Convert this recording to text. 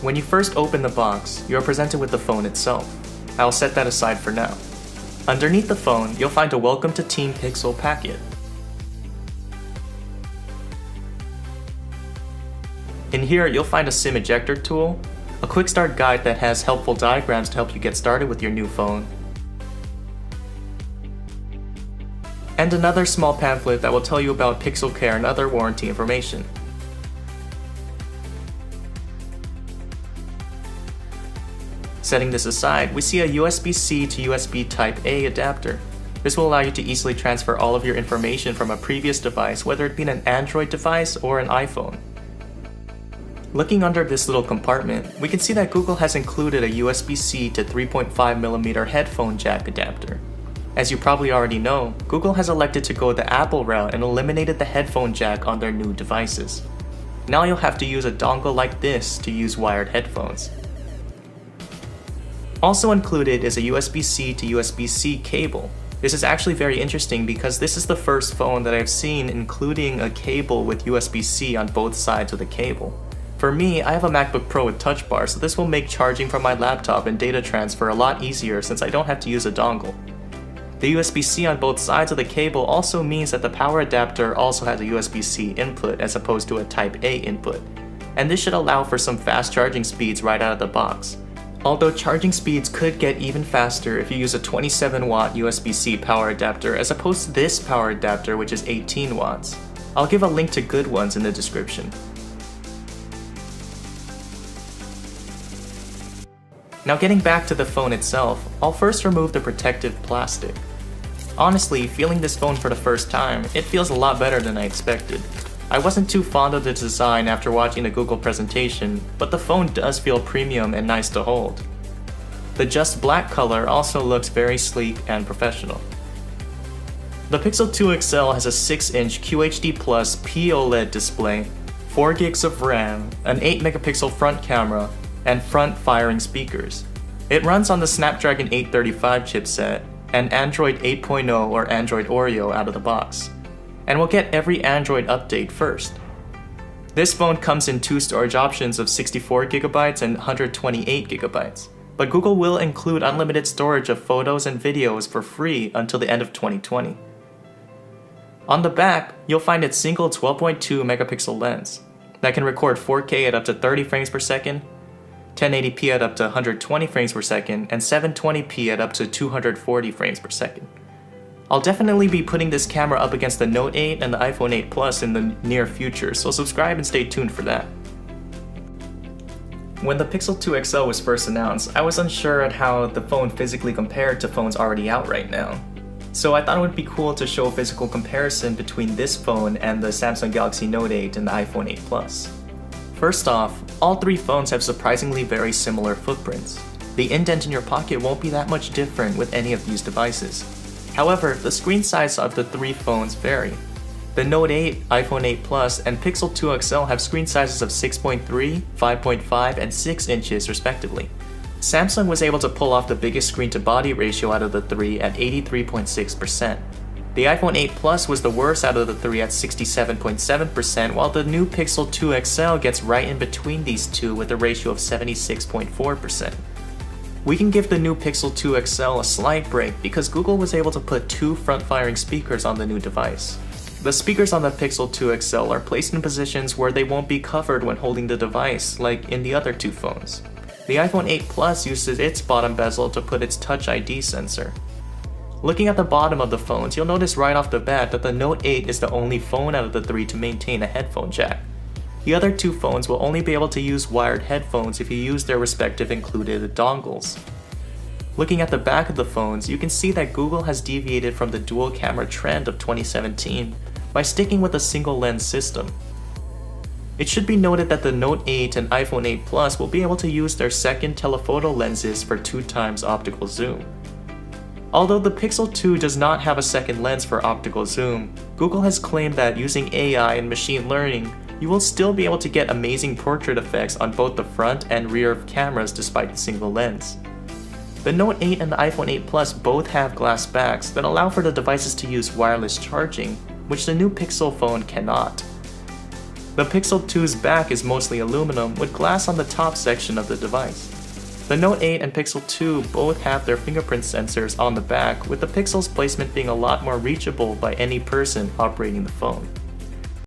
When you first open the box, you are presented with the phone itself. I'll set that aside for now. Underneath the phone, you'll find a Welcome to Team Pixel packet. In here, you'll find a SIM ejector tool, a quick start guide that has helpful diagrams to help you get started with your new phone, and another small pamphlet that will tell you about Pixel Care and other warranty information. Setting this aside, we see a USB-C to USB Type-A adapter. This will allow you to easily transfer all of your information from a previous device, whether it be an Android device or an iPhone. Looking under this little compartment, we can see that Google has included a USB-C to 3.5mm headphone jack adapter. As you probably already know, Google has elected to go the Apple route and eliminated the headphone jack on their new devices. Now you'll have to use a dongle like this to use wired headphones. Also included is a USB-C to USB-C cable. This is actually very interesting because this is the first phone that I've seen including a cable with USB-C on both sides of the cable. For me, I have a MacBook Pro with Touch Bar, so this will make charging from my laptop and data transfer a lot easier since I don't have to use a dongle. The USB-C on both sides of the cable also means that the power adapter also has a USB-C input as opposed to a Type-A input, and this should allow for some fast charging speeds right out of the box. Although charging speeds could get even faster if you use a 27-watt USB-C power adapter as opposed to this power adapter which is 18 watts. I'll give a link to good ones in the description. Now getting back to the phone itself, I'll first remove the protective plastic. Honestly, feeling this phone for the first time, it feels a lot better than I expected. I wasn't too fond of the design after watching the Google presentation, but the phone does feel premium and nice to hold. The just black color also looks very sleek and professional. The Pixel 2 XL has a 6-inch QHD+ POLED display, 4 GB of RAM, an 8-megapixel front camera, and front-firing speakers. It runs on the Snapdragon 835 chipset and Android 8.0 or Android Oreo out of the box, and will get every Android update first. This phone comes in 2 storage options of 64GB and 128GB, but Google will include unlimited storage of photos and videos for free until the end of 2020. On the back, you'll find its single 12.2-megapixel lens that can record 4K at up to 30 frames per second, 1080p at up to 120 frames per second, and 720p at up to 240 frames per second. I'll definitely be putting this camera up against the Note 8 and the iPhone 8 Plus in the near future, so subscribe and stay tuned for that. When the Pixel 2 XL was first announced, I was unsure at how the phone physically compared to phones already out right now. So I thought it would be cool to show a physical comparison between this phone and the Samsung Galaxy Note 8 and the iPhone 8 Plus. First off, all 3 phones have surprisingly very similar footprints. The indent in your pocket won't be that much different with any of these devices. However, the screen size of the 3 phones vary. The Note 8, iPhone 8 Plus, and Pixel 2 XL have screen sizes of 6.3, 5.5, and 6 inches respectively. Samsung was able to pull off the biggest screen-to-body ratio out of the 3 at 83.6%. The iPhone 8 Plus was the worst out of the 3 at 67.7%, while the new Pixel 2 XL gets right in between these two with a ratio of 76.4%. We can give the new Pixel 2 XL a slight break because Google was able to put 2 front-firing speakers on the new device. The speakers on the Pixel 2 XL are placed in positions where they won't be covered when holding the device, like in the other 2 phones. The iPhone 8 Plus uses its bottom bezel to put its Touch ID sensor. Looking at the bottom of the phones, you'll notice right off the bat that the Note 8 is the only phone out of the 3 to maintain a headphone jack. The other 2 phones will only be able to use wired headphones if you use their respective included dongles. Looking at the back of the phones, you can see that Google has deviated from the dual camera trend of 2017 by sticking with a single lens system. It should be noted that the Note 8 and iPhone 8 Plus will be able to use their second telephoto lenses for 2x optical zoom. Although the Pixel 2 does not have a second lens for optical zoom, Google has claimed that using AI and machine learning, you will still be able to get amazing portrait effects on both the front and rear of cameras despite the single lens. The Note 8 and the iPhone 8 Plus both have glass backs that allow for the devices to use wireless charging, which the new Pixel phone cannot. The Pixel 2's back is mostly aluminum with glass on the top section of the device. The Note 8 and Pixel 2 both have their fingerprint sensors on the back, with the Pixel's placement being a lot more reachable by any person operating the phone.